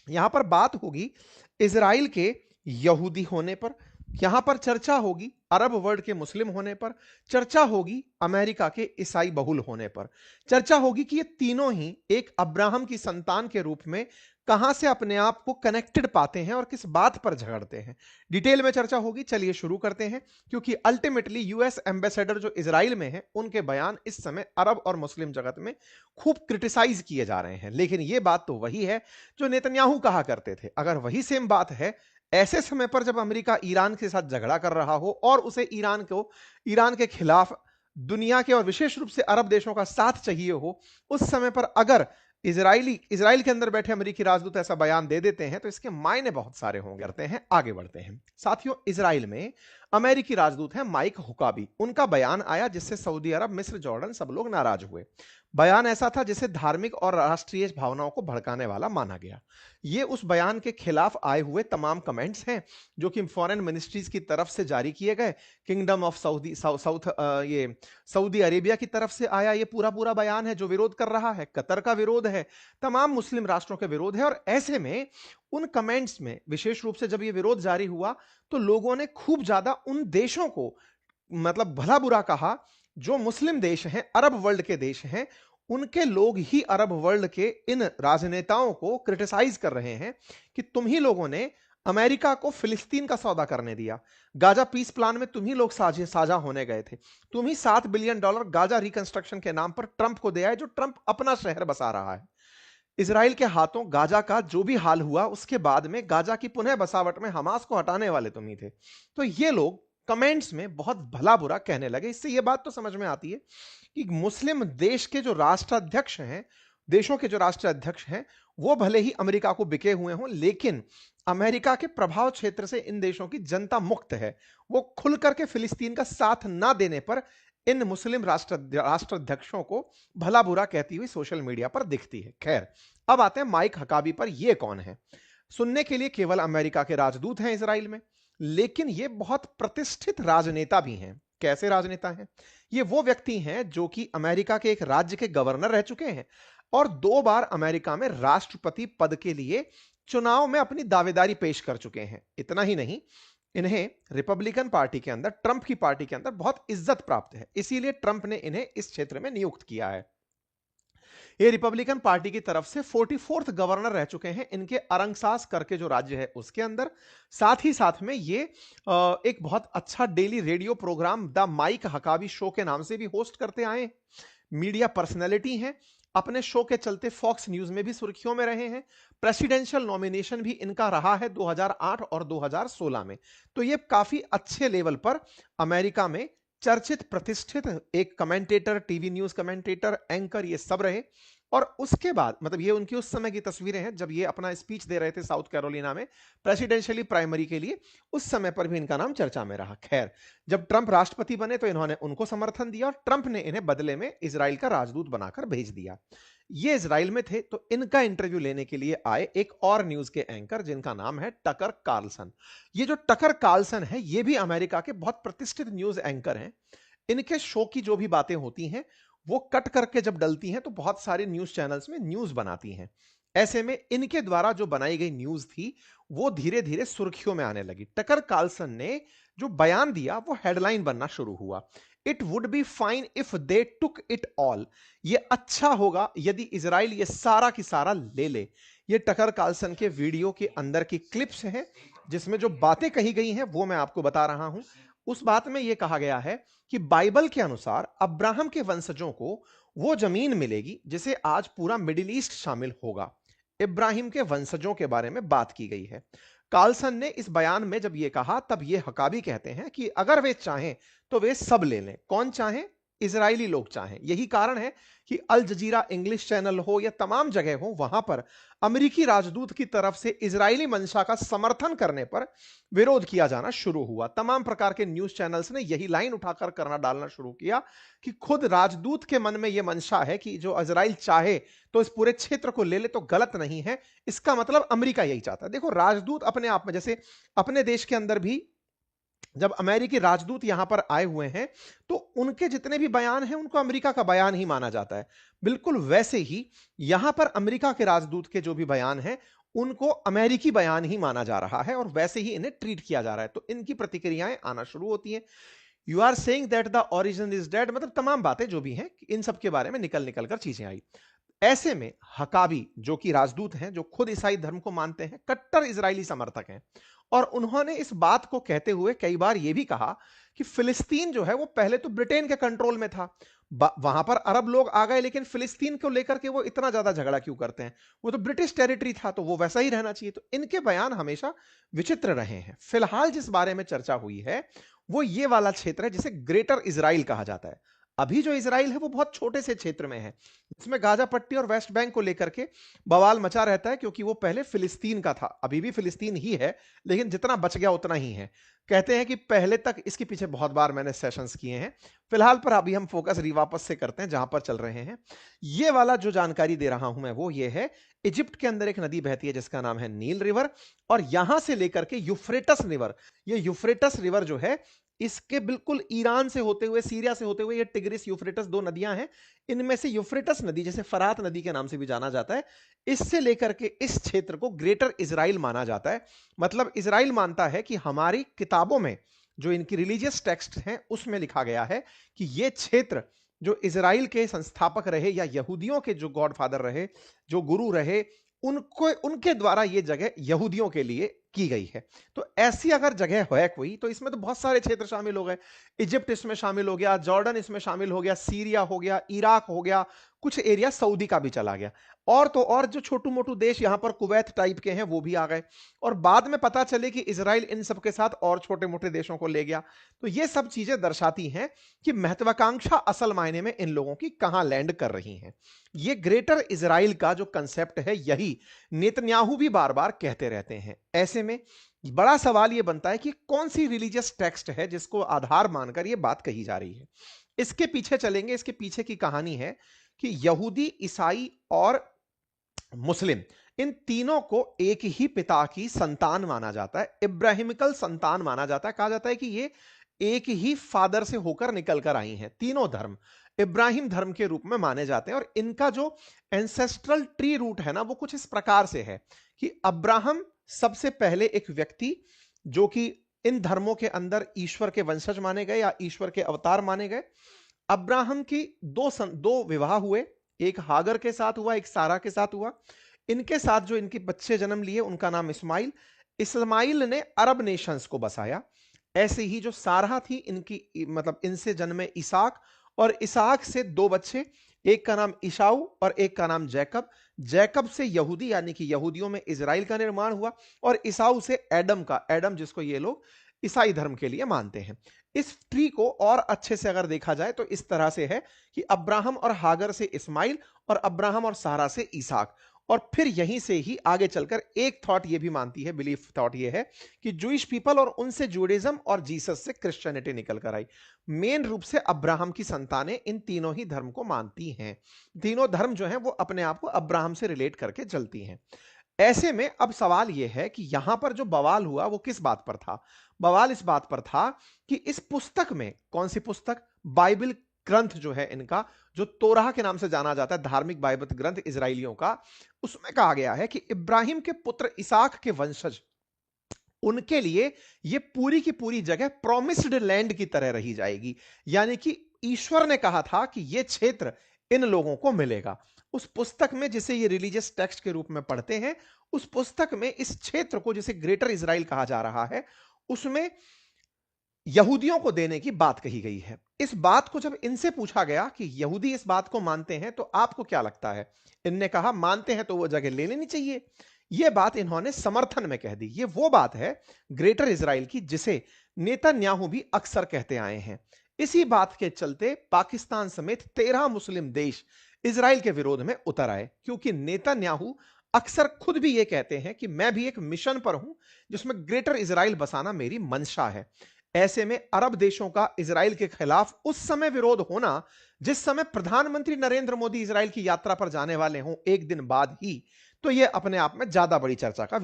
यहां पर बात होगी इजराइल के यहूदी होने पर, यहां पर चर्चा होगी अरब वर्ल्ड के मुस्लिम होने पर, चर्चा होगी अमेरिका के ईसाई बहुल होने पर, चर्चा होगी कि ये तीनों ही एक अब्राहम की संतान के रूप में कहां से अपने आप को कनेक्टेड पाते हैं और किस बात पर झगड़ते हैं। डिटेल में चर्चा होगी। चलिए शुरू करते हैं, क्योंकि अल्टीमेटली यूएस एम्बेसडर जो इजराइल में है उनके बयान इस समय अरब और मुस्लिम जगत में खूब क्रिटिसाइज किए जा रहे हैं। लेकिन यह बात तो वही है जो नेतन्याहू कहा करते थे। अगर वही सेम बात है ऐसे समय पर जब अमेरिका ईरान के साथ झगड़ा कर रहा हो और उसे ईरान के खिलाफ दुनिया के और विशेष रूप से अरब देशों का साथ चाहिए हो, उस समय पर अगर इजराइल के अंदर बैठे अमेरिकी राजदूत ऐसा बयान दे देते हैं तो इसके मायने बहुत सारे होंगे। करते हैं, आगे बढ़ते हैं साथियों। इजराइल में अमेरिकी राजदूत हैं माइक हुकाबी। उनका बयान आया जिससे सऊदी अरब, मिस्र, जॉर्डन सब लोग नाराज हुए। बयान ऐसा था जिसे धार्मिक और राष्ट्रीय भावनाओं को भड़काने वाला माना गया। ये उस बयान के खिलाफ आए हुए तमाम कमेंट्स हैं जो कि फॉरेन मिनिस्ट्रीज की तरफ से जारी किए गए। किंगडम ऑफ ये सऊदी अरेबिया की तरफ से आया ये पूरा पूरा बयान है जो विरोध कर रहा है। कतर का विरोध है, तमाम मुस्लिम राष्ट्रों के विरोध है। और ऐसे में उन कमेंट्स में विशेष रूप से जब ये विरोध जारी हुआ तो लोगों ने खूब ज्यादा उन देशों को मतलब भला बुरा कहा जो मुस्लिम देश हैं, अरब वर्ल्ड के देश हैं। उनके लोग ही अरब वर्ल्ड के इन राजनेताओं को क्रिटिसाइज कर रहे हैं कि तुम ही लोगों ने अमेरिका को फिलिस्तीन का सौदा करने दिया, गाजा पीस प्लान में तुम ही लोग साझा होने गए थे, तुम ही $7 बिलियन गाजा रिकंस्ट्रक्शन के नाम पर ट्रंप को दिया है जो ट्रंप अपना शहर बसा रहा है। इसराइल के हाथों गाजा का जो भी हाल हुआ उसके बाद में गाजा की पुनः बसावट में हमास को हटाने वाले तुम ही थे। तो ये लोग कमेंट्स में बहुत भला बुरा कहने लगे। इससे यह बात तो समझ में आती है कि मुस्लिम देश के जो राष्ट्राध्यक्ष हैं, देशों के जो राष्ट्राध्यक्ष हैं, वो भले ही अमेरिका को बिके हुए हों, लेकिन अमेरिका के प्रभाव क्षेत्र से इन देशों की जनता मुक्त है। वो खुल करके फिलिस्तीन का साथ ना देने पर इन मुस्लिम राष्ट्राध्यक्षों को भला बुरा कहती हुई सोशल मीडिया पर दिखती है। खैर, अब आते हैं माइक हकाबी पर। ये कौन है? सुनने के लिए केवल अमेरिका के राजदूत हैं इसराइल में, लेकिन ये बहुत प्रतिष्ठित राजनेता भी हैं। कैसे राजनेता हैं? ये वो व्यक्ति हैं जो कि अमेरिका के एक राज्य के गवर्नर रह चुके हैं और 2 बार अमेरिका में राष्ट्रपति पद के लिए चुनाव में अपनी दावेदारी पेश कर चुके हैं। इतना ही नहीं, इन्हें रिपब्लिकन पार्टी के अंदर, ट्रंप की पार्टी के अंदर बहुत इज्जत प्राप्त है, इसीलिए ट्रंप ने इन्हें इस क्षेत्र में नियुक्त किया है। ये रिपब्लिकन पार्टी की तरफ से 44th गवर्नर रह चुके हैं इनके अरंगसास करके जो राज्य है उसके अंदर। साथ ही साथ में ये एक बहुत अच्छा daily radio programme the Mike Huckabee show के नाम से भी होस्ट करते आए। मीडिया पर्सनैलिटी हैं, अपने शो के चलते फॉक्स न्यूज में भी सुर्खियों में रहे हैं। प्रेसिडेंशियल नॉमिनेशन भी इनका रहा है 2008 और 2016 में। तो ये काफी अच्छे लेवल पर अमेरिका में चर्चित प्रतिष्ठित एक commentator, TV news commentator, anchor, ये सब रहे। और उसके बाद मतलब ये उनकी उस समय की तस्वीरें हैं जब ये अपना स्पीच दे रहे थे साउथ कैरोलिना में प्रेसिडेंशियली प्राइमरी के लिए। उस समय पर भी इनका नाम चर्चा में रहा। खैर, जब ट्रंप राष्ट्रपति बने तो इन्होंने उनको समर्थन दिया और ट्रंप ने इन्हें बदले में इजराइल का राजदूत बनाकर भेज दिया। ये इजराइल में थे तो इनका इंटरव्यू लेने के लिए आए एक और न्यूज के एंकर जिनका नाम है टकर कार्लसन। ये जो टकर कार्लसन है ये भी अमेरिका के बहुत प्रतिष्ठित न्यूज एंकर हैं। इनके शो की जो भी बातें होती हैं वो कट करके जब डलती हैं तो बहुत सारे न्यूज चैनल्स में न्यूज बनाती हैं। ऐसे में इनके द्वारा जो बनाई गई न्यूज थी वो धीरे धीरे सुर्खियों में आने लगी। टकर कार्लसन ने जो बयान दिया वो हेडलाइन बनना शुरू हुआ। It would be fine if they took it all. ये अच्छा होगा यदि इजराइल ये सारा की सारा ले ले। ये टकर कार्लसन के वीडियो के अंदर की क्लिप्स हैं जिसमें जो बातें कही गई हैं वो मैं आपको बता रहा हूं। उस बात में यह कहा गया है कि बाइबल के अनुसार अब्राहम के वंशजों को वो जमीन मिलेगी जिसे आज पूरा मिडिल ईस्ट शामिल होगा। इब्राहिम के वंशजों के बारे में बात की गई है। कार्लसन ने इस बयान में जब यह कहा तब ये हकाबी कहते हैं कि अगर वे चाहें तो वे सब ले लें। कौन चाहें? इजरायली लोग चाहें। यही कारण है कि अल जजीरा इंग्लिश चैनल हो या तमाम जगह हो, वहां पर अमेरिकी राजदूत की तरफ से इजरायली मंशा का समर्थन करने पर विरोध किया जाना शुरू हुआ। तमाम प्रकार के न्यूज चैनल्स ने यही लाइन उठाकर करना डालना शुरू किया कि खुद राजदूत के मन में यह मंशा है कि जो इजराइल चाहे तो इस पूरे क्षेत्र को ले ले तो गलत नहीं है। इसका मतलब अमेरिका यही चाहता है। देखो, राजदूत अपने आप में, जैसे अपने देश के अंदर भी जब अमेरिकी राजदूत यहां पर आए हुए हैं तो उनके जितने भी बयान हैं उनको अमेरिका का बयान ही माना जाता है। बिल्कुल वैसे ही यहां पर अमेरिका के राजदूत के जो भी बयान हैं उनको अमेरिकी बयान ही माना जा रहा है और वैसे ही इन्हें ट्रीट किया जा रहा है। तो इनकी प्रतिक्रियाएं आना शुरू होती हैं। You are saying that the origin is dead, मतलब तमाम बातें जो भी हैं इन सब के बारे में निकल निकल कर चीजें आई। ऐसे में हकाबी जो कि राजदूत हैं, जो खुद ईसाई धर्म को मानते हैं, कट्टर इजरायली समर्थक हैं, और उन्होंने इस बात को कहते हुए कई बार यह भी कहा कि फिलिस्तीन जो है वो पहले तो ब्रिटेन के कंट्रोल में था, वहां पर अरब लोग आ गए, लेकिन फिलिस्तीन को लेकर के वो इतना ज्यादा झगड़ा क्यों करते हैं, वो तो ब्रिटिश टेरिटरी था, तो वो वैसा ही रहना चाहिए। तो इनके बयान हमेशा विचित्र रहे हैं। फिलहाल जिस बारे में चर्चा हुई है वो ये वाला क्षेत्र है जिसे ग्रेटर इजराइल कहा जाता है। अभी जो इजराइल है वो बहुत छोटे से क्षेत्र में है, इसमें गाजा पट्टी और वेस्ट बैंक को लेकर के बवाल मचा रहता है, क्योंकि वो पहले फिलिस्तीन का था, अभी भी फिलिस्तीन ही है, लेकिन जितना बच गया उतना ही है। कहते हैं कि पहले तक, इसके पीछे बहुत बार मैंने सेशंस किए हैं, फिलहाल पर अभी हम फोकस वापस से करते हैं जहां पर चल रहे हैं। ये वाला जो जानकारी दे रहा हूं मैं वो ये है, इजिप्ट के अंदर एक नदी बहती है जिसका नाम है नील रिवर, और यहां से लेकर के यूफ्रेटस रिवर, ये यूफ्रेटस रिवर जो है इसके बिल्कुल ईरान से होते हुए, सीरिया से होते हुए, ये टिग्रिस यूफ्रेटस दो नदियां हैं, इनमें से यूफ्रेटस नदी, जैसे फरात नदी के नाम से भी जाना जाता है, इससे लेकर के इस क्षेत्र को ग्रेटर इजराइल माना जाता है। मतलब इजराइल मानता है कि हमारी किताबों में जो इनकी रिलीजियस टेक्स्ट हैं उसमें लिखा गया है कि यह क्षेत्र जो इजराइल के संस्थापक रहे या यहूदियों के जो गॉडफादर रहे, जो गुरु रहे, उनको, उनके द्वारा यह जगह यहूदियों के लिए की गई है। तो ऐसी अगर जगह है कोई, तो इसमें तो बहुत सारे क्षेत्र शामिल हो गए। इजिप्ट इसमें शामिल हो गया, जॉर्डन इसमें शामिल हो गया, सीरिया हो गया, इराक हो गया, कुछ एरिया सऊदी का भी चला गया, और तो और जो छोटू मोटू देश यहां पर कुवैत टाइप के हैं वो भी आ गए, और बाद में पता चले कि इजराइल इन सब के साथ और छोटे मोटे देशों को ले गया। तो ये सब चीजें दर्शाती हैं कि महत्वाकांक्षा असल मायने में इन लोगों की कहां लैंड कर रही है। ये ग्रेटर इजराइल का जो कंसेप्ट है यही नेतन्याहू भी बार बार कहते रहते हैं। ऐसे में बड़ा सवाल यह बनता है कि कौन सी रिलीजियस टेक्स्ट है जिसको आधार मानकर यह बात कही जा रही है। इसके पीछे चलेंगे, इसके पीछे की कहानी है कि यहूदी, ईसाई और मुस्लिम, इन तीनों को एक ही पिता की संतान माना जाता है, इब्राहिमिकल संतान माना जाता है। कहा जाता है कि ये एक ही फादर से होकर निकल कर आई हैं। तीनों धर्म इब्राहिम धर्म के रूप में माने जाते हैं, और इनका जो एंसेस्ट्रल ट्री रूट है ना, वो कुछ इस प्रकार से है कि अब्राहम सबसे पहले एक व्यक्ति जो कि इन धर्मों के अंदर ईश्वर के वंशज माने गए या ईश्वर के अवतार माने गए। अब्राहम की दो विवाह हुए, एक हागर के साथ हुआ, एक सारा के साथ हुआ। इनके साथ जो इनके बच्चे जन्म लिए उनका नाम इस्माइल। इस्माइल ने अरब नेशंस को बसाया। ऐसे ही जो सारा थी इनकी, मतलब इनसे जन्मे इसहाक, और इसहाक से दो बच्चे, एक का नाम ईशाऊ और एक का नाम जैकब। जैकब से यहूदी यानी कि यहूदियों में इजराइल का निर्माण हुआ, और ईसाऊ से एडम का, एडम जिसको ये लोग ईसाई धर्म के लिए मानते हैं। इस ट्री को और अच्छे से अगर देखा जाए तो इस तरह से है कि अब्राहम और हागर से इस्माइल, और अब्राहम और सारा से इसहाक, और फिर यहीं से ही आगे चलकर एक थॉट ये भी मानती है, बिलीफ थॉट ये है कि जूइश पीपल और उनसे जूडिज्म और जीसस से क्रिश्चियनिटी निकल कर आई। मेन रूप से अब्राहम की संतानें इन तीनों ही धर्म को मानती हैं। तीनों धर्म जो हैं वो अपने आप को अब्राहम से रिलेट करके चलती हैं। ऐसे में अब सवाल यह है कि यहां पर जो बवाल हुआ वो किस बात पर था। बवाल इस बात पर था कि इस पुस्तक में, कौन सी पुस्तक, बाइबल ग्रंथ जो है इनका, जो तोराह के नाम से जाना जाता है, धार्मिक बाइबल ग्रंथ इजराइलियों का, उसमें कहा गया है कि इब्राहिम के पुत्र इसहाक के वंशज, उनके लिए यह पूरी की पूरी जगह प्रॉमिस्ड लैंड की तरह रही जाएगी। यानी कि ईश्वर ने कहा था कि यह क्षेत्र इन लोगों को मिलेगा। उस पुस्तक में, जिसे ये रिलीजियस टेक्स्ट के रूप में पढ़ते हैं, उस पुस्तक में इस क्षेत्र को, जिसे ग्रेटर इजराइल कहा जा रहा है, उसमें यहूदियों को देने की बात कही गई है। इस बात को जब इनसे पूछा गया कि यहूदी इस बात को मानते हैं तो आपको क्या लगता है, इनने कहा मानते हैं तो वो जगह ले लेनी चाहिए। यह बात इन्होंने समर्थन में कह दी। ये वो बात है ग्रेटर इजराइल की जिसे नेतन्याहू भी अक्सर कहते आए हैं। इसी बात के चलते पाकिस्तान समेत 13 मुस्लिम देश इजराइल के विरोध में उतर आए, क्योंकि नेतन्याहू अक्सर खुद भी यह कहते हैं कि मैं भी एक मिशन पर हूं जिसमें ग्रेटर इजराइल बसाना मेरी मंशा है। ऐसे में अरब देशों का इजराइल के खिलाफ उस समय विरोध होना जिस समय प्रधानमंत्री नरेंद्र मोदी इजराइल की यात्रा पर जाने वाले हों एक दिन बाद ही, तो यह अपने आप में ज्यादा बड़ी चर्चा का